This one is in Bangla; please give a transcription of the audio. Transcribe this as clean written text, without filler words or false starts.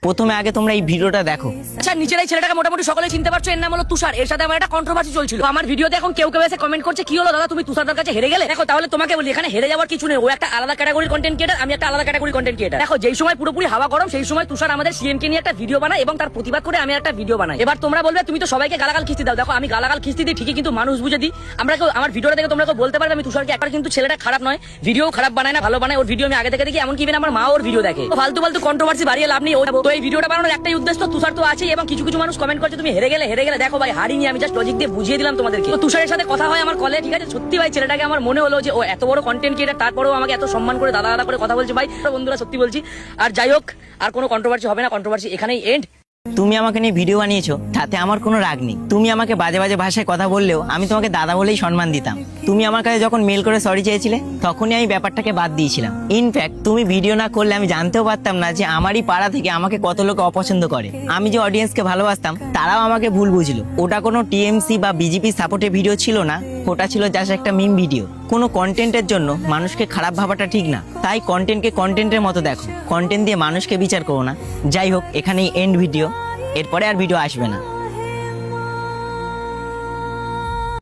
প্রথমে আগে তোমরা এই ভিডিওটা দেখো। আচ্ছা, নিচের এই ছেলেটাকে মোটামুটি সকলে চিনতে পারছো, এর নাম হলো তুষার। এর সাথে আমার একটা কন্ট্রোভার্সি চলছিল। আমার ভিডিওতে এখন কেউ কেউ এসে কমেন্ট করছে, কি হলো দাদা তুমি তুষারদার কাছে হেরে গেলে? দেখো তাহলে তোমাকে বলি, এখানে হেরে যাওয়ার কিছু নেই। ও একটা আলাদা ক্যাটাগরির কন্টেন্ট ক্রিয়েটার, আমি একটা আলাদা ক্যাটাগরির কন্টেন্ট ক্রিয়েটার। দেখো যেই সময় পুরোপুরি হাওয়া গরম সেই সময় তুষার আমাদের সিএমকে নিয়ে একটা ভিডিও বানায় এবং তার প্রতিবাদ করে আমি একটা ভিডিও বানাই। এবার তোমরা বলবে তুমি তো সবাইকে গালাগাল খিস্তি দাও। দেখো আমি গালাগাল খিস্তি দিই ঠিকই, কিন্তু মানুষ বুঝে দিই। আমরা আমার ভিডিওটা দেখে তোমরা বলতে পারবে আমি তুষারকে একবার, কিন্তু ছেলেটা খারাপ নয়, ভিডিও খারাপ বানায় না, ভালো বানায়। ওর ভিডিও আমি আগে থেকে দেখি, এমনকি আমার মা ওর ভিডিও দেখে। ফালতু ফালতু কন্ট্রোভার্সি বাড়িয়ে লাভ নেই। তো এই ভিডিওটা বানানোর একটাই উদ্দেশ্য, তুষার তো আছে এবং কিছু কিছু মানুষ কমেন্ট করছে তুমি হেরে গেলে। দেখো ভাই হারিনি, আমি জাস্ট লজিক দিয়ে বুঝিয়ে দিলাম তোমাদেরকে। তো তুষারের সাথে কথা হয় আমার কলে, ঠিক আছে। সত্যি ভাই ছেলেটাকে আমার মনে হলো যে ও এত বড় কন্টেন্ট ক্রিয়েটার, তারপরেও আমাকে এত সম্মান করে দাদা দাদা করে কথা বলছে। ভাই বন্ধুরা সত্যি বলছি। আর যাই হোক, আর কোনো কন্ট্রোভার্সি হবে না, কন্ট্রোভার্সি এখানেই এন্ড। তুমি আমাকে নিয়ে ভিডিও বানিয়েছো, তাতে আমার কোনো রাগ নেই। তুমি আমাকে বাজে বাজে ভাষায় কথা বললেও আমি তোমাকে দাদা বলেই সম্মান দিতাম। তুমি আমার কাছে যখন মেল করে সরি চেয়েছিলে তখনই আমি ব্যাপারটাকে বাদ দিয়েছিলাম। ইনফ্যাক্ট তুমি ভিডিও না করলে আমি জানতেও পারতাম না যে আমারই পাড়া থেকে আমাকে কত লোক অপছন্দ করে। আমি যে অডিয়েন্সকে ভালোবাসতাম তারাও আমাকে ভুল বুঝলো। ওটা কোনো টিএমসি বা বিজেপি সাপোর্টের ভিডিও ছিল না, ওটা ছিল জাস্ট একটা মিম ভিডিও। কোনো কন্টেন্টের জন্য মানুষকে খারাপ ভাবাটা ঠিক না, তাই কন্টেন্টকে কন্টেন্টের মতো দেখো, কন্টেন্ট দিয়ে মানুষকে বিচার করো না। যাই হোক, এখানেই এন্ড ভিডিও, এরপরে আর ভিডিও আসবে না।